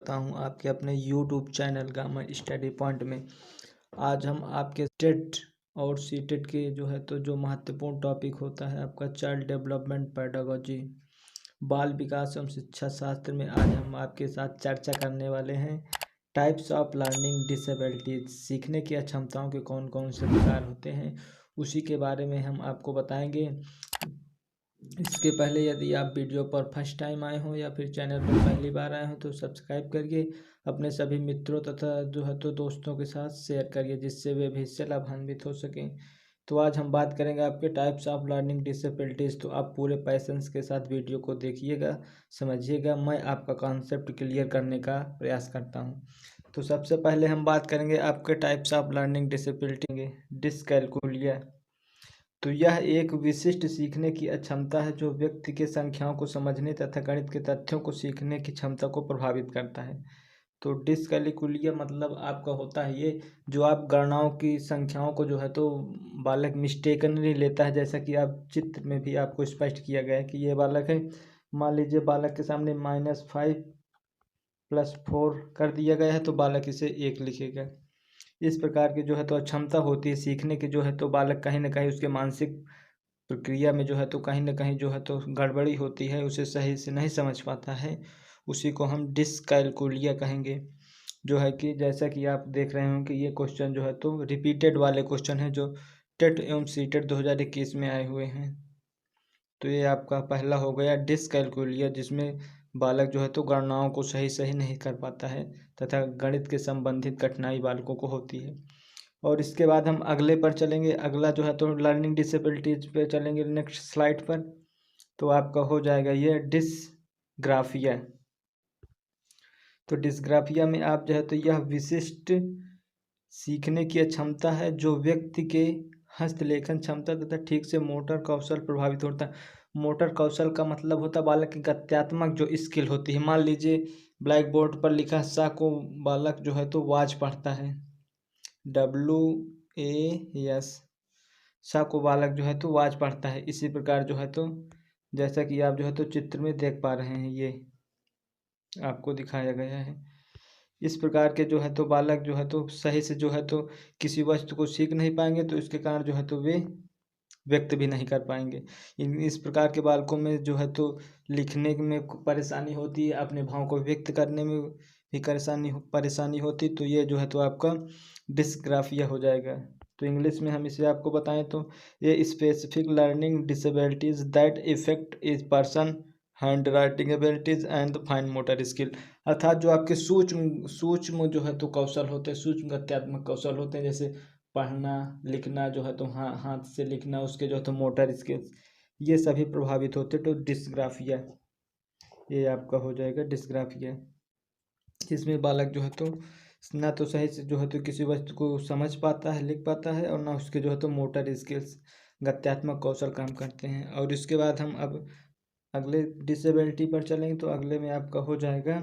हूँ आपके अपने YouTube channel gamma study point में। आज हम आपके टेट और सीटेट के जो महत्वपूर्ण टॉपिक होता है आपका चाइल्ड डेवलपमेंट पेडागोजी, बाल विकास एवं शिक्षा शास्त्र में आज हम आपके साथ चर्चा करने वाले हैं। टाइप्स ऑफ लर्निंग डिसेबिलिटीज, सीखने की अक्षमताओं के कौन कौन से प्रकार होते हैं उसी के बारे में हम आपको बताएंगे। इसके पहले यदि आप वीडियो पर फर्स्ट टाइम आए हों या फिर चैनल पर पहली बार आए हों तो सब्सक्राइब करिए, अपने सभी मित्रों तथा दोस्तों के साथ शेयर करिए जिससे वे भी इससे लाभान्वित हो सकें। तो आज हम बात करेंगे आपके टाइप्स ऑफ लर्निंग डिसेबिलिटीज़। तो आप पूरे पैशंस के साथ वीडियो को देखिएगा, समझिएगा, मैं आपका कॉन्सेप्ट क्लियर करने का प्रयास करता हूँ। तो सबसे पहले हम बात करेंगे आपके types of learning disability. Dyscalculia, तो यह एक विशिष्ट सीखने की अक्षमता है जो व्यक्ति के संख्याओं को समझने तथा गणित के तथ्यों को सीखने की क्षमता को प्रभावित करता है। तो डिसकैलकुलिया मतलब आपका होता है ये, जो आप गणनाओं की संख्याओं को तो बालक मिस्टेकनली लेता है। जैसा कि आप चित्र में भी आपको स्पष्ट किया गया है कि ये बालक है, मान लीजिए बालक के सामने -5 + 4 कर दिया गया है तो बालक इसे 1 लिखेगा। इस प्रकार की तो अक्षमता होती है सीखने की, तो बालक कहीं ना कहीं उसके मानसिक प्रक्रिया में तो कहीं ना कहीं तो गड़बड़ी होती है, उसे सही से नहीं समझ पाता है। उसी को हम डिसकैलकुलिया कहेंगे। जो है कि जैसा कि आप देख रहे हो कि ये क्वेश्चन तो रिपीटेड वाले क्वेश्चन है जो टेट एवं सीटेट 2021 में आए हुए हैं। तो ये आपका पहला हो गया डिसकैलकुलिया, जिसमें बालक तो गणनाओं को सही नहीं कर पाता है तथा गणित के संबंधित कठिनाई बालकों को होती है। और इसके बाद हम अगले पर चलेंगे। अगला तो लर्निंग डिसेबिलिटीज पे चलेंगे नेक्स्ट स्लाइड पर। तो आपका हो जाएगा ये डिसग्राफिया। तो डिसग्राफिया में आप तो यह विशिष्ट सीखने की क्षमता है जो व्यक्ति के हस्तलेखन क्षमता तथा ठीक से मोटर कौशल प्रभावित होता है। मोटर कौशल का मतलब होता है बालक की गत्यात्मक जो स्किल होती है। मान लीजिए ब्लैक बोर्ड पर लिखा सा को बालक तो वाच पढ़ता है, WAS, सा को बालक तो वाच पढ़ता है। इसी प्रकार तो जैसा कि आप तो चित्र में देख पा रहे हैं, ये आपको दिखाया गया है। इस प्रकार के तो बालक तो सही से तो किसी वस्तु को सीख नहीं पाएंगे, तो इसके कारण तो वे व्यक्त भी नहीं कर पाएंगे। इस प्रकार के बालकों में तो लिखने में परेशानी होती है, अपने भाव को व्यक्त करने में भी परेशानी होती। तो ये तो आपका डिसग्राफिया हो जाएगा। तो इंग्लिश में हम इसे आपको बताएं तो ये specific learning disabilities that effect is person hand writing abilities and fine motor skill, अर्थात जो आपके सूक्ष्म तो कौशल होते हैं, सूक्ष्म गत्यात्मक कौशल होते हैं, जैसे पढ़ना लिखना तो हाथ से लिखना, उसके तो मोटर स्किल्स, ये सभी प्रभावित होते। तो डिसग्राफिया ये आपका हो जाएगा डिसग्राफिया, जिसमें बालक तो ना तो सही से तो किसी वस्तु को समझ पाता है, लिख पाता है, और ना उसके तो मोटर स्किल्स गत्यात्मक कौशल काम करते हैं। और इसके बाद हम अब अगले डिसेबिलिटी पर चलेंगे। तो अगले में आपका हो जाएगा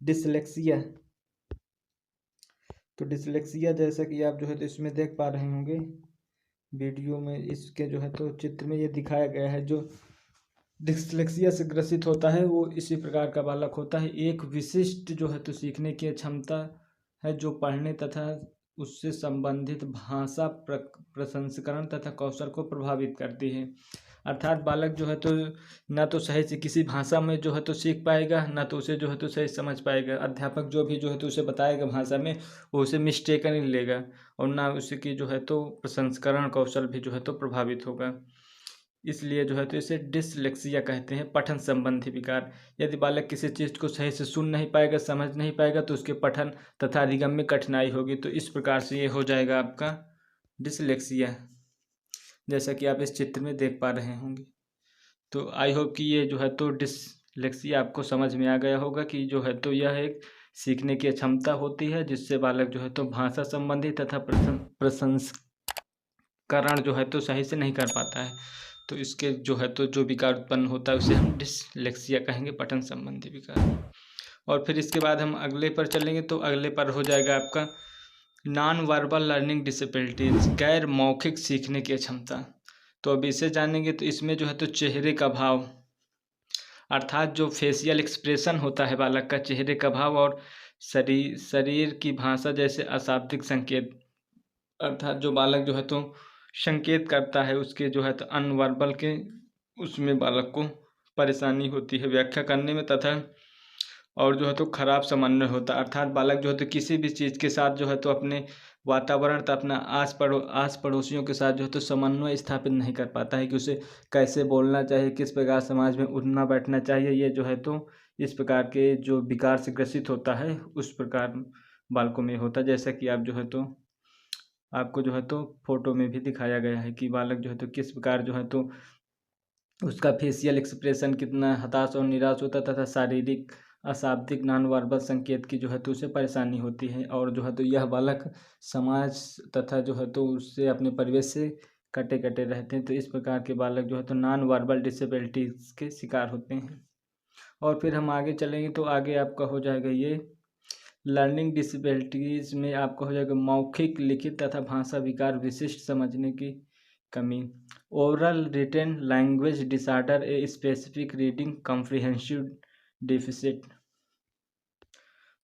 डिसलेक्सिया। तो डिसलेक्सिया जैसा कि आप तो इसमें देख पा रहे होंगे वीडियो में, इसके तो चित्र में ये दिखाया गया है। जो डिसलेक्सिया से ग्रसित होता है वो इसी प्रकार का बालक होता है। एक विशिष्ट तो सीखने की क्षमता है जो पढ़ने तथा उससे संबंधित भाषा प्रसंस्करण तथा कौशल को प्रभावित करती है। अर्थात बालक तो ना तो सही से किसी भाषा में तो सीख पाएगा, ना तो उसे तो सही समझ पाएगा। अध्यापक जो भी तो उसे बताएगा भाषा में, वो उसे मिस्टेकन लेगा, और ना उसकी तो प्रसंस्करण कौशल भी तो प्रभावित होगा। इसलिए तो इसे डिसलेक्सिया कहते हैं, पठन संबंधी विकार। यदि बालक किसी चीज़ को सही से सुन नहीं पाएगा, समझ नहीं पाएगा, तो उसके पठन तथा अधिगम में कठिनाई होगी। तो इस प्रकार से ये हो जाएगा आपका डिसलेक्सिया, जैसा कि आप इस चित्र में देख पा रहे होंगे। तो आई होप कि ये तो डिसलेक्सिया आपको समझ में आ गया होगा कि तो यह एक सीखने की क्षमता होती है जिससे बालक तो भाषा संबंधी तथा प्रसंस्करण तो सही से नहीं कर पाता है। तो इसके जो विकार उत्पन्न होता है उसे हम डिसलेक्सिया कहेंगे, पठन संबंधी विकार। और फिर इसके बाद हम अगले पर चलेंगे। तो अगले पर हो जाएगा आपका नॉन वर्बल लर्निंग डिसेबिलिटीज, गैर मौखिक सीखने की क्षमता। तो अब इसे जानेंगे। तो इसमें तो चेहरे का भाव, अर्थात जो फेशियल एक्सप्रेशन होता है बालक का, चेहरे का भाव और शरीर की भाषा जैसे अशाब्दिक संकेत, अर्थात जो बालक जो है तो संकेत करता है उसके जो है तो अनवर्बल के, उसमें बालक को परेशानी होती है व्याख्या करने में, तथा और जो है तो खराब समन्वय होता है। अर्थात बालक जो है तो किसी भी चीज़ के साथ जो है तो अपने वातावरण तथा अपना आस पड़ोसियों के साथ जो है तो समन्वय स्थापित नहीं कर पाता है कि उसे कैसे बोलना चाहिए, किस प्रकार समाज में उठना बैठना चाहिए। ये जो है तो इस प्रकार के जो विकार से ग्रसित होता है उस प्रकार बालकों में होता है। जैसा कि आप जो है तो आपको जो है तो फोटो में भी दिखाया गया है कि बालक जो है तो किस प्रकार जो है तो उसका फेशियल एक्सप्रेशन कितना हताश और निराश होता तथा शारीरिक अशाब्दिक नॉन वर्बल संकेत की जो है तो उसे परेशानी होती है। और जो है तो यह बालक समाज तथा जो है तो उससे अपने परिवेश से कटे कटे रहते हैं। तो इस प्रकार के बालक जो है तो नॉन वर्बल डिसेबिलिटीज़ के शिकार होते हैं। और फिर हम आगे चलेंगे तो आगे आपका हो जाएगा ये लर्निंग डिसेबिलिटीज़ में आपका हो जाएगा मौखिक, लिखित तथा भाषा विकार, विशिष्ट समझने की कमी, oral written language disorder, a specific reading comprehensive deficit.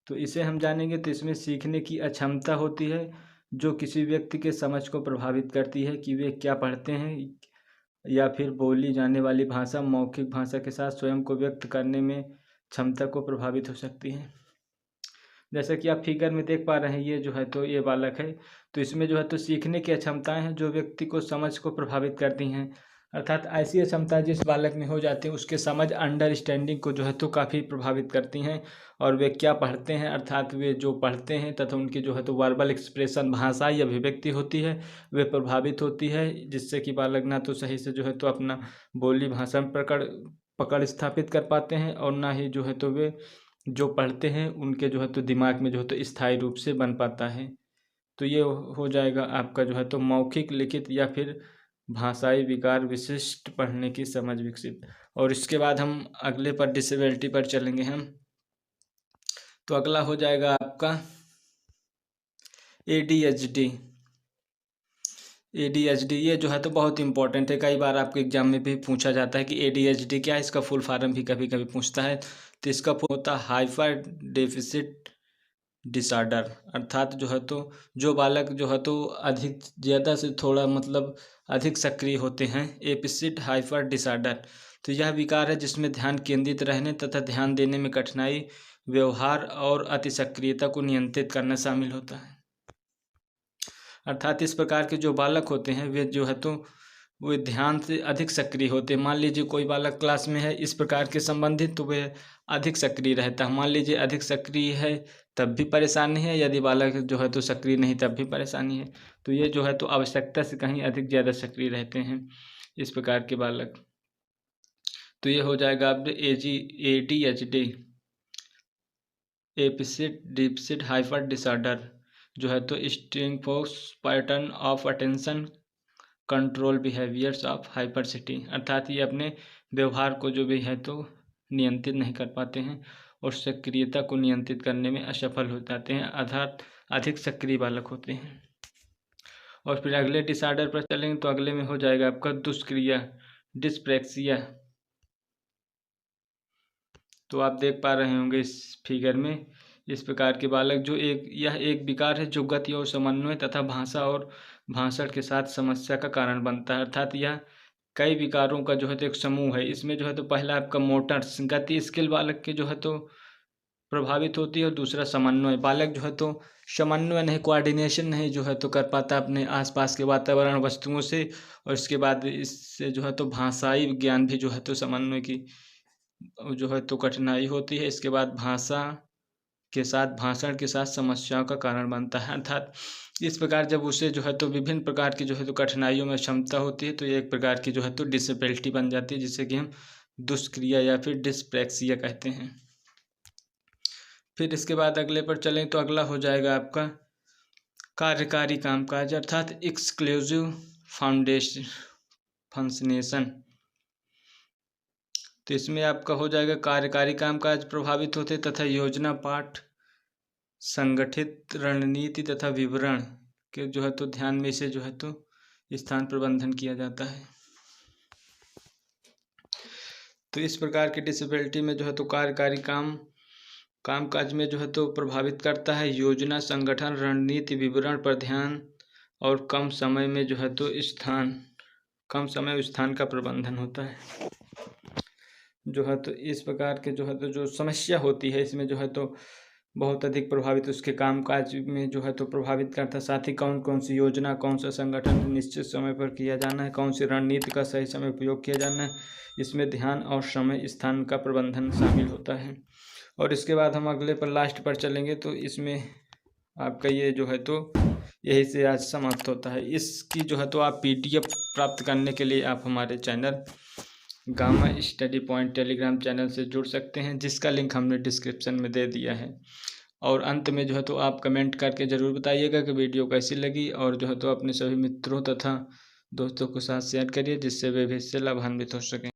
तो इसे हम जानेंगे तो इसमें सीखने की अक्षमता होती है जो किसी व्यक्ति के समझ को प्रभावित करती है कि वे क्या पढ़ते हैं, या फिर बोली जाने वाली भाषा मौखिक भाषा के साथ स्वयं को व्यक्त करने में क्षमता को प्रभावित हो सकती है। जैसा कि आप फिगर में देख पा रहे हैं ये जो है तो ये बालक है, तो इसमें जो है तो सीखने की क्षमताएं हैं जो व्यक्ति को समझ को प्रभावित करती हैं। अर्थात ऐसी क्षमताएं जिस बालक में हो जाती हैं उसके समझ अंडरस्टैंडिंग को जो है तो काफ़ी प्रभावित करती हैं। और वे क्या पढ़ते हैं, अर्थात वे जो पढ़ते हैं तथा उनकी जो है तो वर्बल एक्सप्रेशन भाषा या अभिव्यक्ति होती है वे प्रभावित होती है, जिससे कि बालक ना तो सही से जो है तो अपना बोली भाषा में पकड़ स्थापित कर पाते हैं, और ना ही जो है तो वे जो पढ़ते हैं उनके जो है तो दिमाग में जो है तो स्थायी रूप से बन पाता है। तो ये हो जाएगा आपका जो है तो मौखिक, लिखित या फिर भाषाई विकार, विशिष्ट पढ़ने की समझ विकसित। और इसके बाद हम अगले पर डिसेबिलिटी पर चलेंगे हम। तो अगला हो जाएगा आपका ADHD। ADHD ये जो है तो बहुत इंपॉर्टेंट है, कई बार आपके एग्जाम में भी पूछा जाता है कि ADHD क्या है, इसका फुल फॉर्म भी कभी कभी पूछता है। तो इसका फुल होता है हाइपर डेफिसिट डिसऑर्डर। अर्थात जो है तो जो बालक जो है तो अधिक ज़्यादा से थोड़ा मतलब अधिक सक्रिय होते हैं, एपिसिड हाइपर डिसऑर्डर। तो यह विकार है जिसमें ध्यान केंद्रित रहने तथा ध्यान देने में कठिनाई, व्यवहार और अति सक्रियता को नियंत्रित करना शामिल होता है। अर्थात इस प्रकार के जो बालक होते हैं वे जो है तो वे ध्यान से अधिक सक्रिय होते हैं। मान लीजिए कोई बालक क्लास में है इस प्रकार के संबंधित, तो वे अधिक सक्रिय रहता है। मान लीजिए अधिक सक्रिय है तब भी परेशानी है, यदि बालक जो है तो सक्रिय नहीं तब भी परेशानी है। तो ये जो है तो आवश्यकता से कहीं अधिक ज़्यादा सक्रिय रहते हैं इस प्रकार के बालक। तो ये हो जाएगा आप ADHD, एपिसिड डिफिसिट हाइपर डिसऑर्डर, जो है तो स्टिंगफोर्स pattern of attention control behaviours of हाइपरसिटी। अर्थात ये अपने व्यवहार को जो भी है तो नियंत्रित नहीं कर पाते हैं और सक्रियता को नियंत्रित करने में असफल हो जाते हैं, अर्थात अधिक सक्रिय बालक होते हैं। और फिर अगले डिसऑर्डर पर चलेंगे तो अगले में हो जाएगा आपका दुष्क्रिया, डिस्प्रेक्सिया। तो आप देख पा रहे होंगे इस फिगर में इस प्रकार के बालक जो यह एक विकार है जो गति और समन्वय तथा भाषा और भाषण के साथ समस्या का कारण बनता है। अर्थात यह कई विकारों का जो है तो एक समूह है। इसमें जो है तो पहला आपका मोटर्स गति स्किल बालक के जो है तो प्रभावित होती है, और दूसरा समन्वय, बालक जो है तो समन्वय नहीं, कोऑर्डिनेशन नहीं जो है तो कर पाता अपने आसपास के वातावरण वस्तुओं से। और इसके बाद इससे जो है तो भाषाई ज्ञान भी जो है तो समन्वय की जो है तो कठिनाई होती है। इसके बाद भाषा के साथ भाषण के साथ समस्याओं का कारण बनता है। अर्थात इस प्रकार जब उसे जो है तो विभिन्न प्रकार की जो है तो कठिनाइयों में क्षमता होती है तो ये एक प्रकार की जो है तो डिसेबिलिटी बन जाती है, जिसे कि हम दुष्क्रिया या फिर डिस्प्रेक्सिया कहते हैं। फिर इसके बाद अगले पर चलें तो अगला हो जाएगा आपका कार्यकारी कामकाज, अर्थात एक्सक्लूसिव फंक्शनेशन। तो इसमें आपका हो जाएगा कार्यकारी कामकाज प्रभावित होते तथा योजना पाठ, संगठित रणनीति तथा विवरण के जो है तो ध्यान में इसे जो है तो स्थान प्रबंधन किया जाता है। तो इस प्रकार की डिसेबिलिटी में जो है तो कार्यकारी कामकाज में जो है तो प्रभावित करता है। योजना, संगठन, रणनीति, विवरण पर ध्यान और कम समय और स्थान का प्रबंधन होता है। जो है तो इस प्रकार के जो है तो जो समस्या होती है इसमें जो है तो बहुत अधिक प्रभावित उसके कामकाज में जो है तो प्रभावित करता है। साथ ही कौन कौन सी योजना, कौन सा संगठन निश्चित समय पर किया जाना है, कौन सी रणनीति का सही समय उपयोग किया जाना है, इसमें ध्यान और समय स्थान का प्रबंधन शामिल होता है। और इसके बाद हम अगले पर लास्ट पर चलेंगे तो इसमें आपका ये जो है तो यही से आज समाप्त होता है। इसकी जो है तो आप PDF प्राप्त करने के लिए आप हमारे channel gamma study point Telegram channel से जुड़ सकते हैं, जिसका लिंक हमने डिस्क्रिप्शन में दे दिया है। और अंत में जो है तो आप कमेंट करके ज़रूर बताइएगा कि वीडियो कैसी लगी, और जो है तो अपने सभी मित्रों तथा दोस्तों के साथ शेयर करिए, जिससे वे भी इससे लाभान्वित हो सकें।